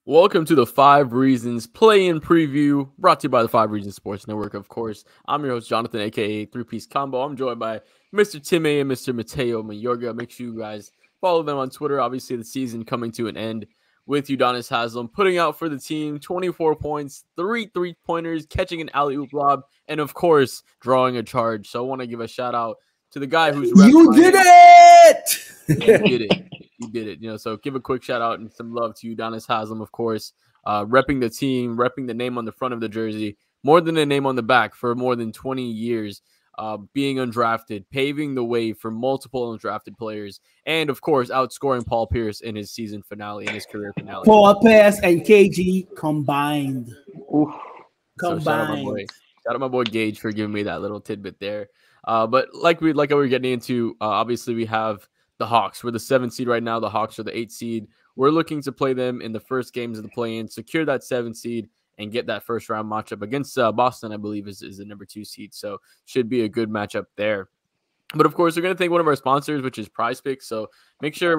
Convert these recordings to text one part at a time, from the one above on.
Welcome to the Five Reasons Play-In Preview, brought to you by the Five Reasons Sports Network, of course. I'm your host, Jonathan, a.k.a. Three-Piece Combo. I'm joined by Mr. Tim A and Mr. Mateo Mayorga. Make sure you guys follow them on Twitter. Obviously, the season coming to an end with Udonis Haslem putting out for the team 24 points, 3 3-pointers, catching an alley-oop lob, and, of course, drawing a charge. So I want to give a shout-out to the guy who's repped You did it! He did it. He did it. So give a quick shout out and some love to Udonis Haslem, of course, repping the team, repping the name on the front of the jersey, more than a name on the back for more than 20 years, being undrafted, paving the way for multiple undrafted players, and, of course, outscoring Paul Pierce in his season finale, in his career finale. Paul Pierce and KG combined. So shout out my boy Gage for giving me that little tidbit there. But like we were getting into, obviously we have the Hawks. We're the 7th seed right now. The Hawks are the 8th seed. We're looking to play them in the first games of the play-in, secure that 7th seed, and get that first round matchup against Boston, I believe, is the number 2 seed. So should be a good matchup there. But of course, we're going to thank one of our sponsors, which is Prize Picks. So make sure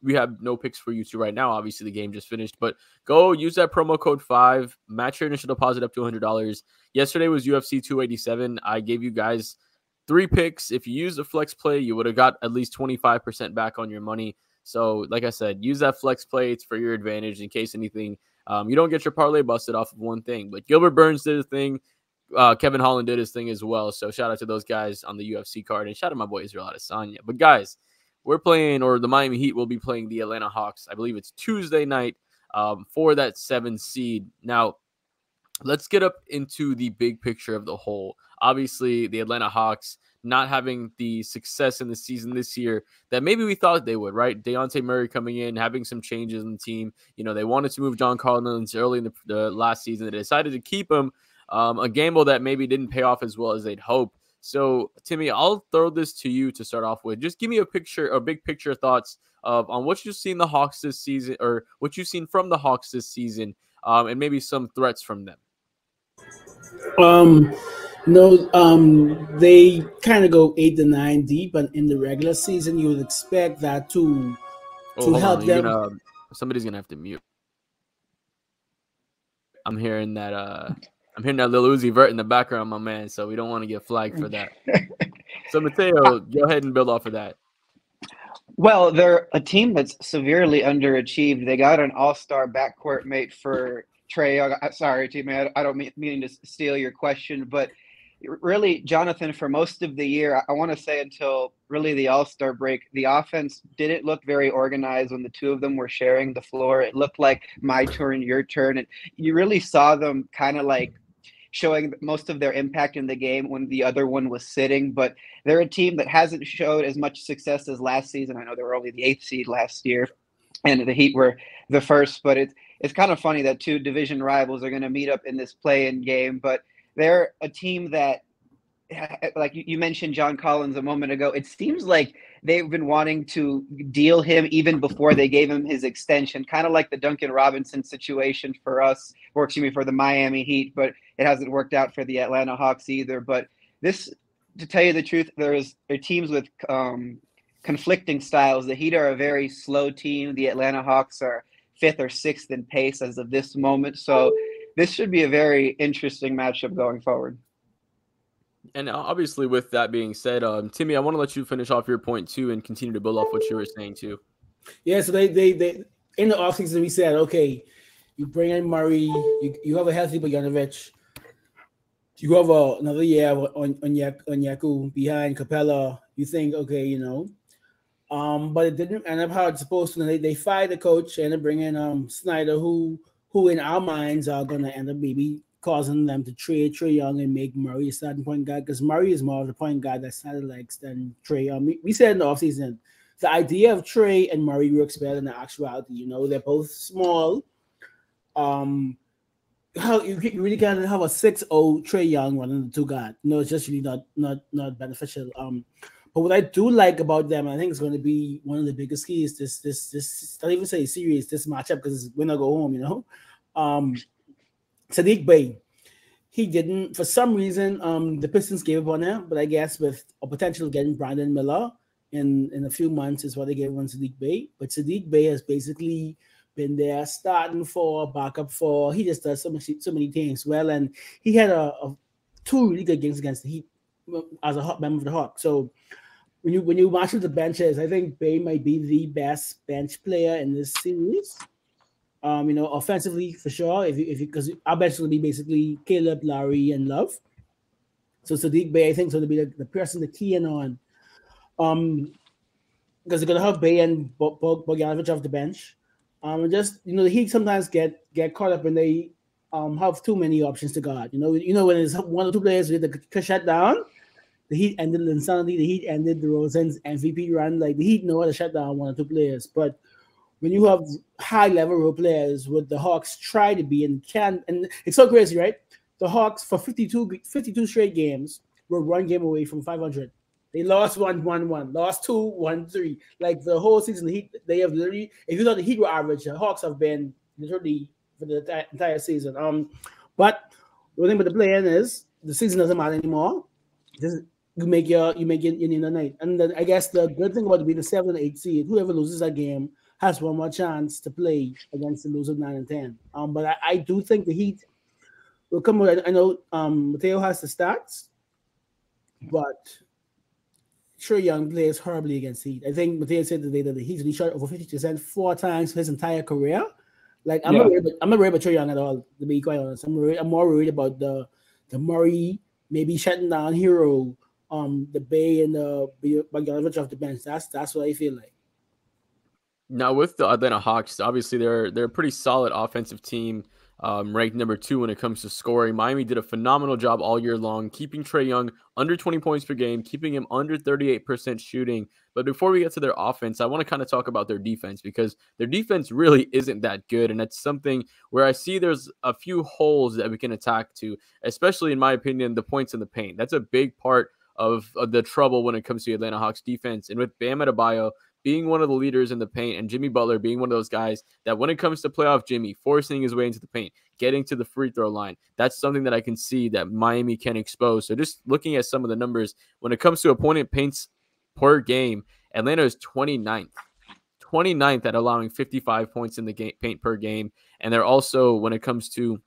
we have no picks for you two right now. Obviously, the game just finished, but go use that promo code 5, match your initial deposit up to $100. Yesterday was UFC 287. I gave you guys 3 picks. If you use the flex play, you would have got at least 25% back on your money. So like I said, use that flex play. It's for your advantage in case anything, you don't get your parlay busted off of one thing. But Gilbert Burns did a thing. Kevin Holland did his thing as well. So shout out to those guys on the UFC card, and shout out my boy Israel Adesanya. But guys, the Miami Heat will be playing the Atlanta Hawks. I believe it's Tuesday night for that 7th seed. Now, let's get up into the big picture of the whole. Obviously, the Atlanta Hawks not having the success in the season this year that maybe we thought they would, right? Dejounte Murray coming in, having some changes in the team. They wanted to move John Collins early in the last season. They decided to keep him. A gamble that maybe didn't pay off as well as they'd hope. So, Timmy, I'll throw this to you to start off with. Just give me a big picture thoughts on what you've seen the Hawks this season, or what you've seen from the Hawks this season, and maybe some threats from them. They kind of go 8 to 9 deep, and in the regular season, you would expect that to help them. Somebody's gonna have to mute. I'm hearing that Lil Uzi Vert in the background, my man. So we don't want to get flagged for that. So Mateo, go ahead and build off of that. Well, they're a team that's severely underachieved. They got an all-star backcourt mate for Trey. Sorry, teammate. I don't mean to steal your question, but really, Jonathan, for most of the year, I want to say until really the all-star break, the offense didn't look very organized when the two of them were sharing the floor. It looked like my turn, your turn, and you really saw them kind of like showing most of their impact in the game when the other one was sitting. But they're a team that hasn't showed as much success as last season. I know they were only the 8th seed last year, and the Heat were the 1st. But it's kind of funny that 2 division rivals are going to meet up in this play-in game. But they're a team that, like you mentioned John Collins a moment ago, it seems like they've been wanting to deal him even before they gave him his extension, kind of like the Duncan Robinson situation for us, or for the Miami Heat, but it hasn't worked out for the Atlanta Hawks either. But this, to tell you the truth, there are teams with conflicting styles. The Heat are a very slow team. The Atlanta Hawks are 5th or 6th in pace as of this moment. So this should be a very interesting matchup going forward. And obviously, with that being said, Timmy, I want to let you finish off your point too, and continue to build off what you were saying too. Yeah, so they in the offseason we said, okay, you bring in Murray, you have a healthy Bogdanovic, you have another year on Yaku behind Capella. You think, okay, but it didn't end up how it's supposed to. They fired the coach and they bring in Snyder, who in our minds are going to end up maybe causing them to trade Trae Young and make Murray a starting point guard, because Murray is more of the point guard that Snyder likes than Trae Young. We said in the offseason, the idea of Trae and Murray works better than the actuality. They're both small. How you really can't have a 6'0" Trae Young running the 2 guard. It's just really not beneficial. But what I do like about them, I think it's going to be one of the biggest keys. This don't even say series, this matchup, because it's winner go home. Sadiq Bey, he didn't, for some reason, the Pistons gave up on him, but I guess with a potential of getting Brandon Miller in a few months is what they gave on Sadiq Bey. But Sadiq Bey has basically been there starting for, backup for. He just does so many things well, and he had two really good games against the Heat as a member of the Hawks. So when you watch the benches, I think Bay might be the best bench player in this series. Offensively for sure. If you because our bench will be basically Caleb, Larry, and Love. So Sadiq Bay, I think, so to be the person to key in on. Because they're gonna have Bay and Bogdanovich off the bench. Just the Heat sometimes get caught up when they have too many options to guard. When there's one or two players with the shut down, the Heat ended insanity. The Heat ended the DeRozan's MVP run. Like the Heat know how to shut down one or two players, but when you have high level role players, what the Hawks try to be and it's so crazy, right? The Hawks for 52 straight games were one game away from 500. They lost 1-1-1, lost 2-1-3. Like the whole season, the Heat, they have literally, if you thought the Heat were average, the Hawks have been literally for the entire season. But the thing with the play-in is the season doesn't matter anymore. You make your night. And then I guess the good thing about being the 7 and 8 seed, whoever loses that game has one more chance to play against the loser 9 and 10. But I do think the Heat will come with. I know Mateo has the stats, but Trae Young plays horribly against Heat. I think Mateo said today that the Heat's been shot over 50% 4 times his entire career. Like I'm not worried about Trae Young at all, to be quite honest. I'm more worried about the Murray maybe shutting down Hero, the Bay and the Bogdanovich off the bench. That's what I feel like. Now with the Atlanta Hawks, obviously they're a pretty solid offensive team, ranked number 2 when it comes to scoring. Miami did a phenomenal job all year long, keeping Trae Young under 20 points per game, keeping him under 38% shooting. But before we get to their offense, I want to kind of talk about their defense because their defense really isn't that good. And that's something where I see there's a few holes that we can attack to, especially in my opinion, the points in the paint. That's a big part of the trouble when it comes to the Atlanta Hawks defense. And with Bam Adebayo being one of the leaders in the paint and Jimmy Butler being one of those guys that when it comes to playoff Jimmy, forcing his way into the paint, getting to the free throw line, that's something that I can see that Miami can expose. So just looking at some of the numbers, when it comes to opponent paints per game, Atlanta is 29th at allowing 55 points in the game, paint per game. And they're also, when it comes to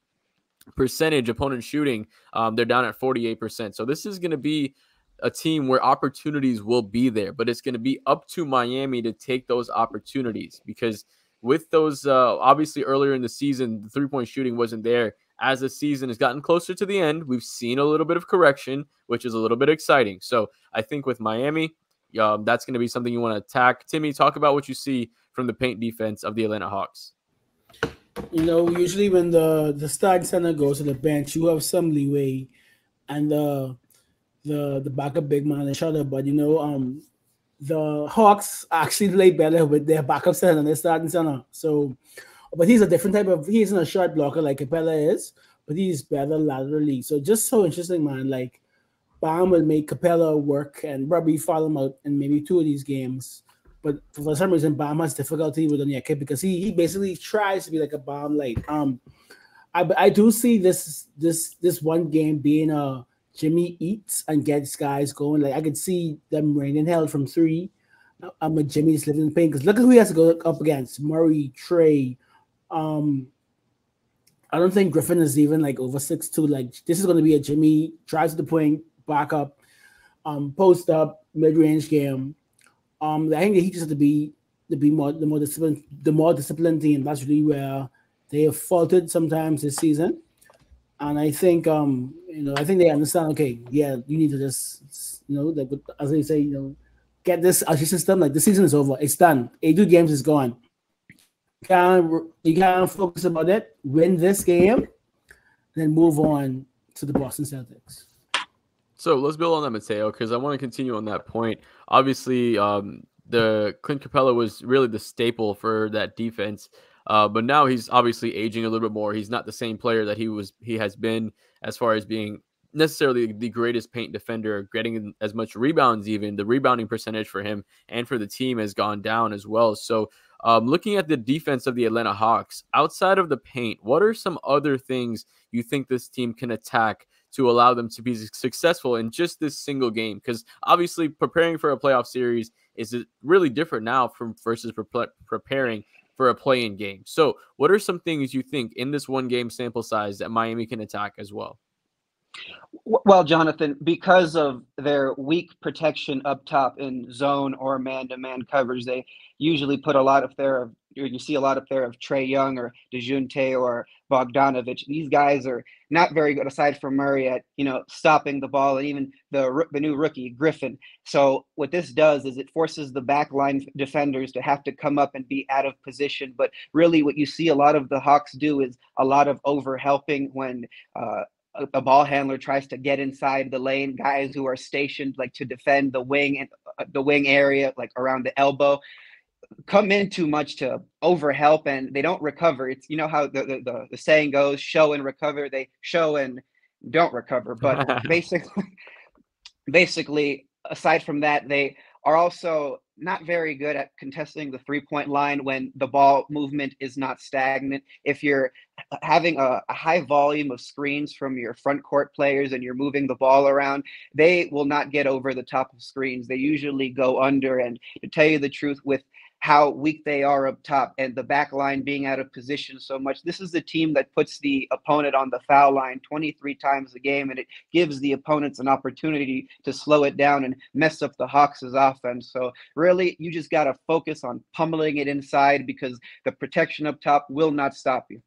percentage opponent shooting, they're down at 48%. So this is going to be a team where opportunities will be there, but it's going to be up to Miami to take those opportunities because with those, obviously earlier in the season, the 3-point shooting wasn't there. As the season has gotten closer to the end, we've seen a little bit of correction, which is a little bit exciting. So I think with Miami, that's going to be something you want to attack. Timmy, talk about what you see from the paint defense of the Atlanta Hawks. Usually when the starting center goes to the bench, you have some leeway, and the backup big man and shut up. But the Hawks actually play better with their backup center than their starting center. So, but he's a different type of. He isn't a short blocker like Capella is, but he's better laterally. So just so interesting, man. Like Bam will make Capella work and probably follow him out in maybe 2 of these games. But for some reason, Bam has difficulty with Onyeka because he basically tries to be like a Bam light. I do see this one game being a Jimmy eats and gets guys going. Like I could see them raining hell from 3. With Jimmy's living in the pain because look at who he has to go up against: Murray, Trae. I don't think Griffin is even like over 6'2". Like this is going to be a Jimmy drives to the point, back up, post up, mid range game. I think he just have to be the more disciplined team. That's really where they have faltered sometimes this season. And I think I think they understand. Okay, yeah, you need to just like as they say, get this out your system. Like the season is over, it's done. 82 games is gone. You can't focus about it. Win this game, then move on to the Boston Celtics. So let's build on that, Mateo, because I want to continue on that point. Obviously, the Clint Capella was really the staple for that defense. But now he's obviously aging a little bit more. He's not the same player that he has been as far as being necessarily the greatest paint defender, getting as much rebounds. Even the rebounding percentage for him and for the team has gone down as well. So looking at the defense of the Atlanta Hawks, outside of the paint, what are some other things you think this team can attack to allow them to be successful in just this single game? Because obviously preparing for a playoff series is really different now from versus preparing for a play-in game. So what are some things you think in this one game sample size that Miami can attack as well? Well, Jonathan, because of their weak protection up top in zone or man-to-man coverage, they usually put a lot of there. You see a lot up there of Trae Young or DeJounte or Bogdanovich. These guys are not very good, aside from Murray, at stopping the ball, and even the new rookie Griffin. So what this does is it forces the backline defenders to have to come up and be out of position. But really, what you see a lot of the Hawks do is a lot of overhelping when a ball handler tries to get inside the lane. Guys who are stationed like to defend the wing and the wing area, like around the elbow, come in too much to overhelp, and they don't recover. It's how the saying goes: show and recover. They show and don't recover. But basically, aside from that, they are also not very good at contesting the three-point line when the ball movement is not stagnant. If you're having a high volume of screens from your front court players and you're moving the ball around, they will not get over the top of screens. They usually go under. And to tell you the truth, with how weak they are up top and the back line being out of position so much, this is the team that puts the opponent on the foul line 23 times a game, and it gives the opponents an opportunity to slow it down and mess up the Hawks' offense. So really, you just got to focus on pummeling it inside, because the protection up top will not stop you.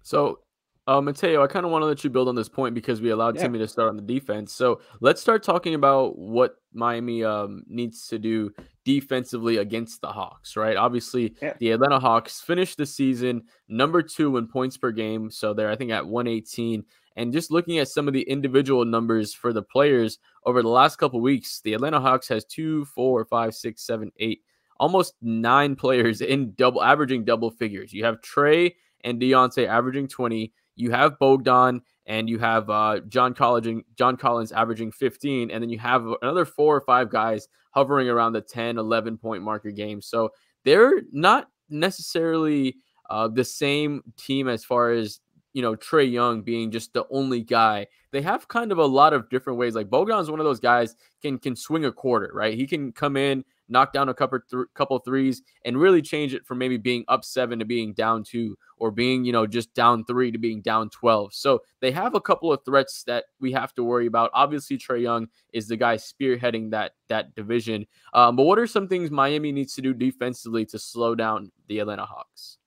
So, Mateo, I kind of want to let you build on this point because we allowed Timmy to start on the defense. So let's start talking about what Miami needs to do defensively against the Hawks, right? Obviously, the Atlanta Hawks finished the season number 2 in points per game. So they're, I think, at 118. And just looking at some of the individual numbers for the players over the last couple of weeks, the Atlanta Hawks has 2, 4, 5, 6, 7, 8, almost 9 players in averaging double figures. You have Trae and Dejounte averaging 20. You have Bogdan and you have John Collins averaging 15. And then you have another 4 or 5 guys hovering around the 10, 11-point marker game. So they're not necessarily the same team as far as, Trae Young being just the only guy. They have kind of a lot of different ways. Like Bogdan's one of those guys can swing a quarter, right? He can come in, knock down a couple threes, and really change it from maybe being up 7 to being down 2, or being, just down 3 to being down 12. So they have a couple of threats that we have to worry about. Obviously, Trae Young is the guy spearheading that division. But what are some things Miami needs to do defensively to slow down the Atlanta Hawks?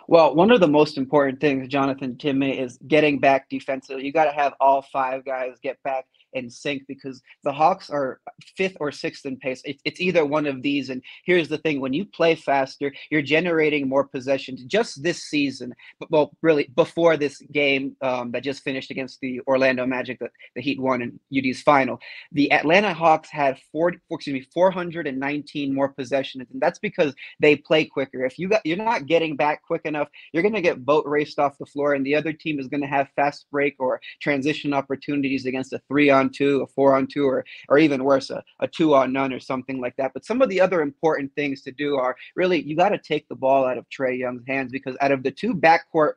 Well, one of the most important things, Jonathan, Timmy, is getting back defensively. You got to have all 5 guys get back in sync, because the Hawks are 5th or 6th in pace. It's either one of these. And here's the thing: when you play faster, you're generating more possessions. Just this season, well, really before this game that just finished against the Orlando Magic that the Heat won in UD's final, the Atlanta Hawks had 419 more possessions, and that's because they play quicker. If you're not getting back quick enough, you're going to get boat raced off the floor, and the other team is going to have fast break or transition opportunities against a 3-on-2, a 4-on-2, or even worse, a 2-on-none or something like that. But some of the other important things to do are really, you got to take the ball out of Trae Young's hands, because out of the 2 backcourt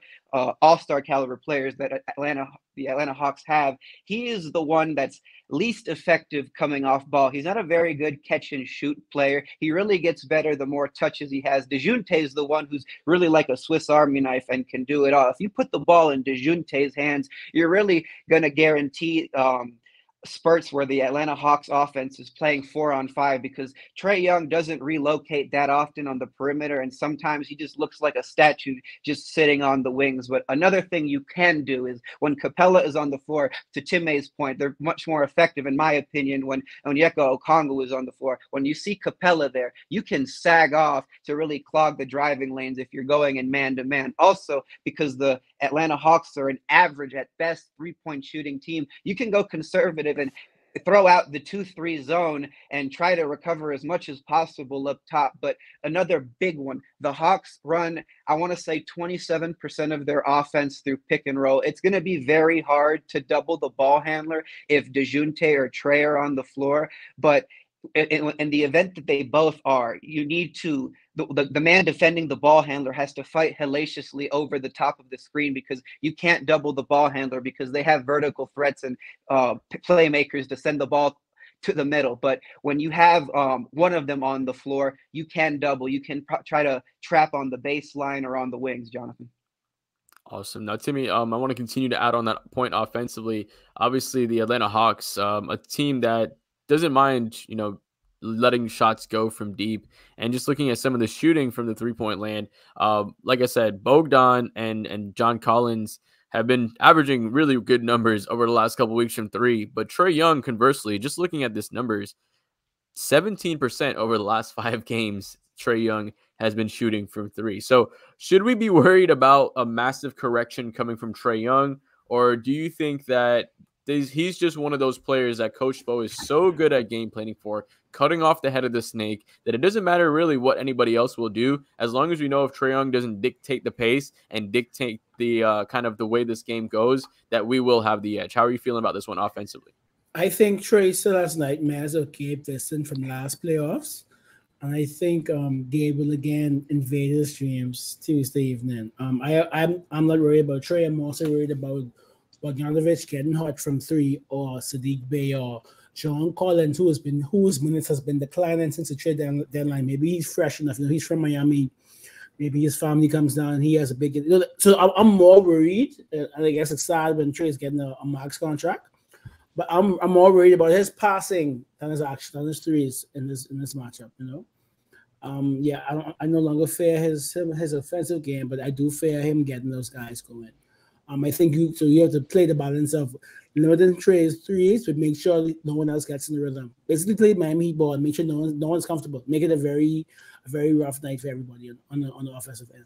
all-star caliber players that the Atlanta Hawks have, he is the one that's least effective coming off ball. He's not a very good catch and shoot player. He really gets better the more touches he has. DeJounte is the one who's really like a Swiss Army knife and can do it all. If you put the ball in DeJounte's hands, you're really going to guarantee spurts where the Atlanta Hawks offense is playing 4-on-5, because Trae Young doesn't relocate that often on the perimeter, and sometimes he just looks like a statue just sitting on the wings. But another thing you can do is, when Capella is on the floor, to Timmy's point, they're much more effective, in my opinion, when Onyeka Okongwu is on the floor. When you see Capella there, you can sag off to really clog the driving lanes if you're going in man-to-man. Also, because the Atlanta Hawks are an average at best 3-point shooting team, you can go conservative and throw out the 2-3 zone and try to recover as much as possible up top. But another big one, the Hawks run, I want to say 27% of their offense through pick and roll. It's going to be very hard to double the ball handler if DeJounte or Trae are on the floor. But in the event that they both are, you need to, the man defending the ball handler has to fight hellaciously over the top of the screen, because you can't double the ball handler, because they have vertical threats and playmakers to send the ball to the middle. But when you have one of them on the floor, you can double. You can try to trap on the baseline or on the wings, Jonathan. Awesome. Now, Timmy, I want to continue to add on that point offensively. Obviously, the Atlanta Hawks, a team that doesn't mind, letting shots go from deep, and just looking at some of the shooting from the 3-point land. Like I said, Bogdan and John Collins have been averaging really good numbers over the last couple weeks from three. But Trae Young, conversely, just looking at this numbers, 17% over the last 5 games, Trae Young has been shooting from three. So should we be worried about a massive correction coming from Trae Young? Or do you think that he's just one of those players that Coach Spo is so good at game planning for, cutting off the head of the snake, that it doesn't matter really what anybody else will do, as long as we know if Trae Young doesn't dictate the pace and dictate the kind of the way this game goes, that we will have the edge? How are you feeling about this one offensively? I think Trae still has nightmares of Gabe Vincent from last playoffs. And I think Gabe will again invade his dreams Tuesday evening. I'm not worried about Trae. I'm also worried about Bogdanovic getting hot from three, or Sadiq Bey, or John Collins, whose minutes has been declining since the trade deadline. Maybe he's fresh enough. He's from Miami. Maybe his family comes down and he has a big. So I'm more worried, and I guess it's sad when Trae's getting a max contract. But I'm more worried about his passing than his action, than his threes in this matchup. I no longer fear his offensive game, but I do fear him getting those guys going. I think you have to play the balance of limiting Trae's threes, but make sure no one else gets in the rhythm. Basically, play Miami Heat ball and make sure no one's comfortable. Make it a very rough night for everybody on the offensive end.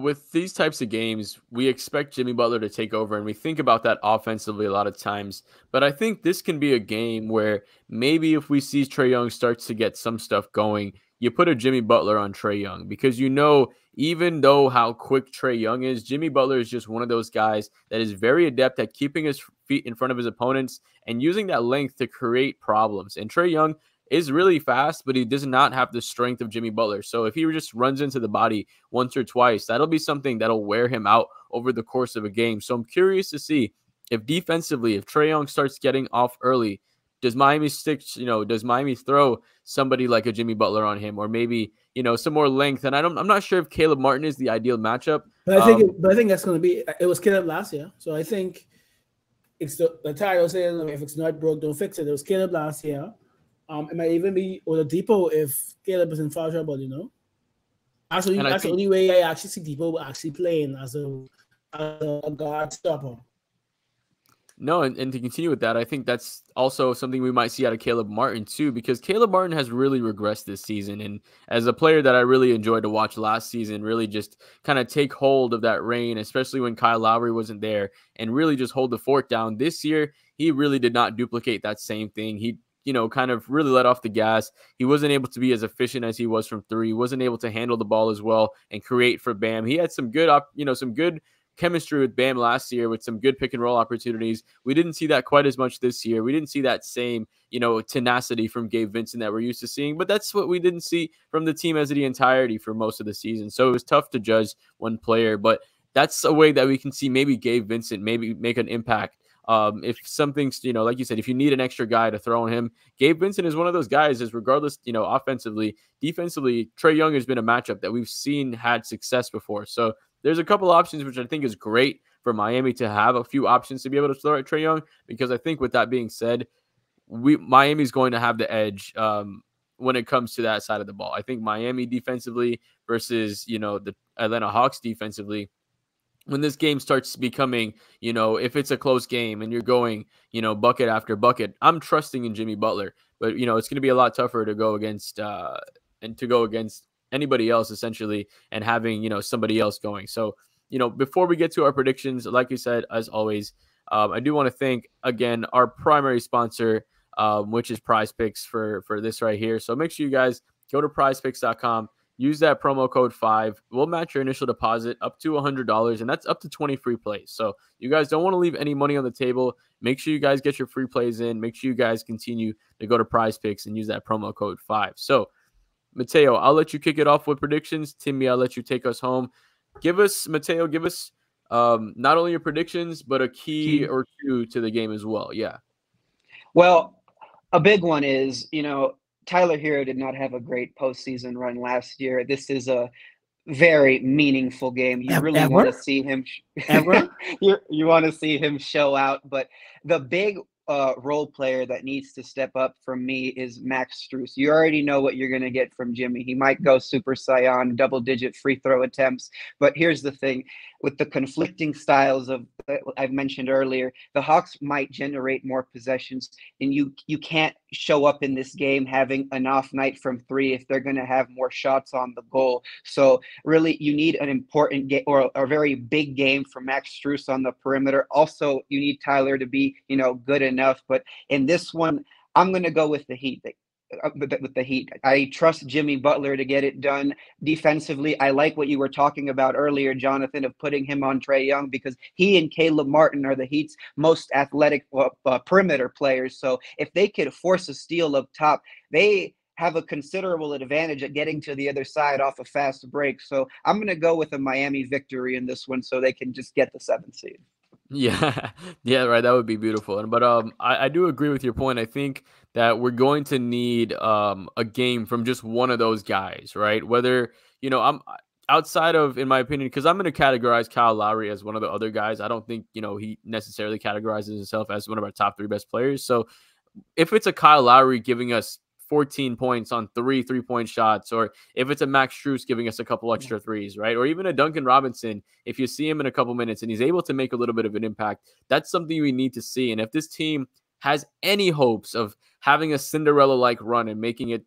With these types of games, we expect Jimmy Butler to take over, and we think about that offensively a lot of times. But I think this can be a game where maybe if we see Trae Young starts to get some stuff going, you put a Jimmy Butler on Trae Young, because even though how quick Trae Young is, Jimmy Butler is just one of those guys that is very adept at keeping his feet in front of his opponents and using that length to create problems. And Trae Young is really fast, but he does not have the strength of Jimmy Butler. So if he just runs into the body once or twice, that'll be something that'll wear him out over the course of a game. So I'm curious to see if defensively, if Trae Young starts getting off early, does Miami throw somebody like a Jimmy Butler on him, or maybe, some more length? And I'm not sure if Caleb Martin is the ideal matchup. But I think that's going to be, it was Caleb last year. So I think it's the title saying, if it's not broke, don't fix it. It was Caleb last year. It might even be Oladipo if Caleb is in foul trouble, That's the only way I actually see Depot actually playing as a guard stopper. No, and to continue with that, I think that's also something we might see out of Caleb Martin too, because Caleb Martin has really regressed this season. And as a player that I really enjoyed to watch last season, really just kind of take hold of that reign, especially when Kyle Lowry wasn't there, and really just hold the fort down. This year, he really did not duplicate that same thing. He kind of really let off the gas. He wasn't able to be as efficient as he was from three. He wasn't able to handle the ball as well and create for Bam. He had some good chemistry with Bam last year with some good pick and roll opportunities. We didn't see that quite as much this year. We didn't see that same, tenacity from Gabe Vincent that we're used to seeing, but that's what we didn't see from the team as the entirety for most of the season. So it was tough to judge one player, but that's a way that we can see maybe Gabe Vincent maybe make an impact. If something's, like you said, if you need an extra guy to throw on him, Gabe Vincent is one of those guys, as regardless, offensively, defensively, Trae Young has been a matchup that we've seen had success before. So there's a couple options, which I think is great for Miami to have a few options to be able to throw at Trae Young, because I think with that being said, Miami's going to have the edge when it comes to that side of the ball. I think Miami defensively versus, the Atlanta Hawks defensively, when this game starts becoming, if it's a close game and you're going, bucket after bucket, I'm trusting in Jimmy Butler. But, it's going to be a lot tougher to go against anybody else, essentially, and having, somebody else going. So, before we get to our predictions, like you said, as always, I do want to thank, again, our primary sponsor, which is Prize Picks for this right here. So make sure you guys go to prizepicks.com. Use that promo code 5. We'll match your initial deposit up to $100, and that's up to 20 free plays. So you guys don't want to leave any money on the table. Make sure you guys get your free plays in. Make sure you guys continue to go to Prize Picks and use that promo code 5. So, Mateo, I'll let you kick it off with predictions. Timmy, I'll let you take us home. Mateo, give us not only your predictions, but a key or two to the game as well. Yeah. Well, A big one is, Tyler Hero did not have a great postseason run last year. This is a very meaningful game. You really want to see him you want to see him show out. But the big role player that needs to step up from me is Max Strus. You already know what you're going to get from Jimmy. He might go Super Saiyan, double-digit free throw attempts. But here's the thing. With the conflicting styles of I've mentioned earlier, the Hawks might generate more possessions, and you can't show up in this game having an off night from three if they're going to have more shots on the goal. So really, you need an important game or a very big game for Max Strus on the perimeter. Also, you need Tyler to be, good enough. But in this one, I'm going to go with the Heat. With the Heat, I trust Jimmy Butler to get it done defensively. I like what you were talking about earlier, Jonathan, of putting him on Trae Young, because he and Caleb Martin are the Heat's most athletic perimeter players. So if they could force a steal up top, they have a considerable advantage at getting to the other side off a fast break. So I'm going to go with a Miami victory in this one so they can just get the 7th seed. Yeah, yeah, right. That would be beautiful. But I do agree with your point. I think that we're going to need a game from just one of those guys, right? Whether, I'm outside of, in my opinion, because I'm going to categorize Kyle Lowry as one of the other guys. I don't think, he necessarily categorizes himself as one of our top 3 best players. So if it's a Kyle Lowry giving us 14 points on 3 3-point shots, or if it's a Max Strus giving us a couple extra threes, right? Or even a Duncan Robinson, if you see him in a couple minutes and he's able to make a little bit of an impact, that's something we need to see. And if this team has any hopes of having a Cinderella-like run and making it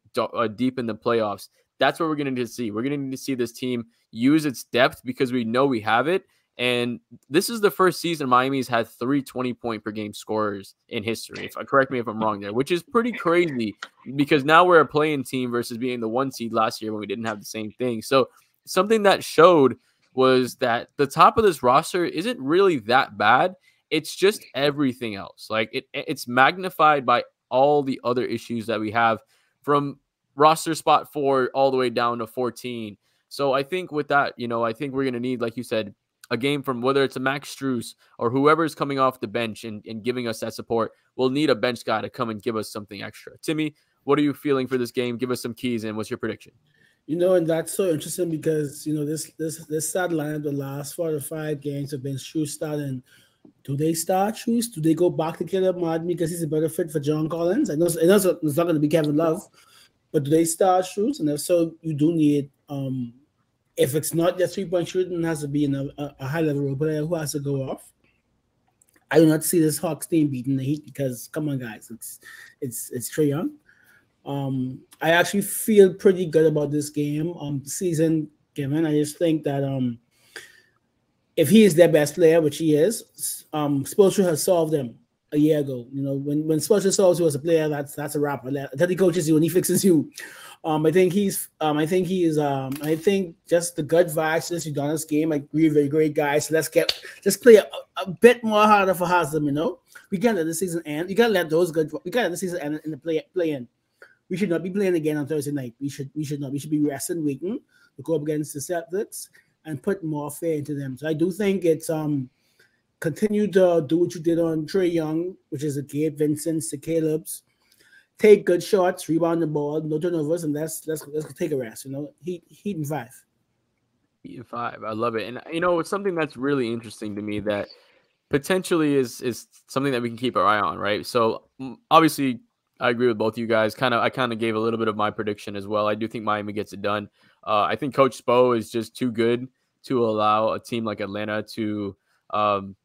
deep in the playoffs, that's what we're going to need to see. We're going to need to see this team use its depth, because we know we have it. And this is the first season Miami's had 3 20-point per game scorers in history. Correct me if I'm wrong there, which is pretty crazy, because now we're a playing team versus being the 1 seed last year when we didn't have the same thing. So something that showed was that the top of this roster isn't really that bad. It's just everything else. Like it's magnified by all the other issues that we have, from roster spot 4 all the way down to 14. So I think with that, I think we're going to need, like you said, a game from whether it's a Max Strus or whoever's coming off the bench and giving us that support. We'll need a bench guy to come and give us something extra. Timmy, what are you feeling for this game? Give us some keys, and what's your prediction? And that's so interesting because, this start lineup, the last 4 to 5 games have been Strus starting. Do they start Strus? Do they go back to Caleb Martin because he's a better fit for John Collins? I know it's not going to be Kevin Love, but do they start Strus? And if so, you do need if it's not just 3-point shooting, it has to be a high-level role player who has to go off. I do not see this Hawks team beating the Heat because, come on, guys, it's Trae Young. I actually feel pretty good about this game season given. I just think that if he is their best player, which he is, Spoelstra has solved them a year ago. When Spoelstra solves you as a player, that's a wrap. I tell the coaches you when he fixes you. I think just the good vibes this Udonis game. I agree, very great guys. So let's play a bit more harder for Haslam. We can't let the season end. You gotta let those good. We gotta let the season end in the play in. We should not be playing again on Thursday night. We should not. We should be resting, waiting to go up against the Celtics and put more fear into them. So I do think it's continue to do what you did on Trae Young, which is a Gabe Vincent's to Caleb's. Take good shots, rebound the ball, no turnovers, and let's take a rest. Heat in 5. Heat in 5. I love it. And it's something that's really interesting to me that potentially is something that we can keep our eye on, right? So obviously I agree with both of you guys. I kind of gave a little bit of my prediction as well. I do think Miami gets it done. I think Coach Spo is just too good to allow a team like Atlanta to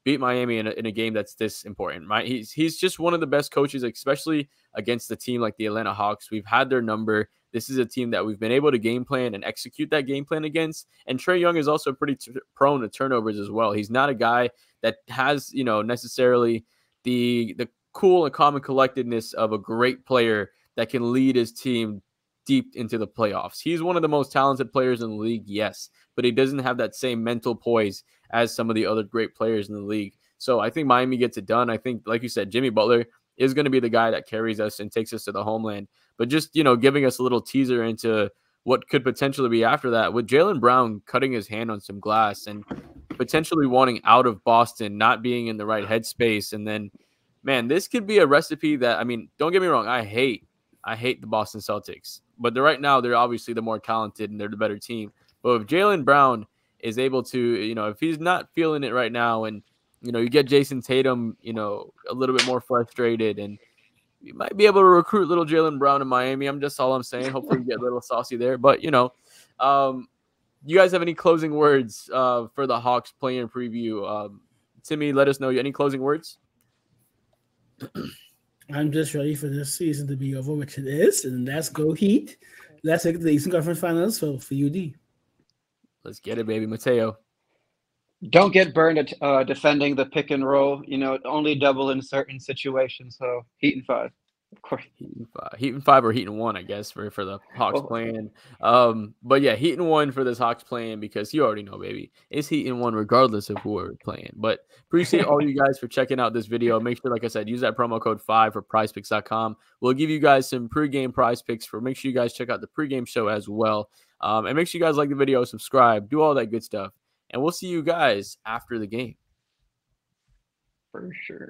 beat Miami in a game that's this important. He's just one of the best coaches, especially against the team like the Atlanta Hawks. We've had their number. This is a team that we've been able to game plan and execute that game plan against. And Trae Young is also pretty prone to turnovers as well. He's not a guy that has, necessarily the cool and calm and collectedness of a great player that can lead his team deep into the playoffs. He's one of the most talented players in the league, yes, but he doesn't have that same mental poise as some of the other great players in the league. So I think Miami gets it done. I think, like you said, Jimmy Butler is going to be the guy that carries us and takes us to the homeland. But just, giving us a little teaser into what could potentially be after that, with Jaylen Brown cutting his hand on some glass and potentially wanting out of Boston, not being in the right headspace, and then man, this could be a recipe that, I mean, don't get me wrong, I hate the Boston Celtics, but right now they're obviously the more talented and they're the better team. But if Jaylen Brown is able to, if he's not feeling it right now, and you get Jason Tatum, a little bit more frustrated, and you might be able to recruit little Jaylen Brown in Miami. That's all I'm saying. Hopefully we get a little saucy there. But, you guys have any closing words for the Hawks play-in preview? Timmy, let us know. Any closing words? I'm just ready for this season to be over, which it is. And let's go Heat. Let's take the Eastern Conference Finals for UD. Let's get it, baby. Mateo. Don't get burned at defending the pick and roll. Only double in certain situations. So Heat in 5, of course. Heat in 5 or Heat in 1, I guess, for the Hawks playing. But yeah, Heat in 1 for this Hawks playing, because you already know, baby, it's Heat in 1 regardless of who we're playing. But appreciate all you guys for checking out this video. Make sure, like I said, use that promo code 5 for prizepicks.com. We'll give you guys some pregame prize picks. Make sure you guys check out the pregame show as well. And make sure you guys like the video, subscribe, do all that good stuff. And we'll see you guys after the game. For sure.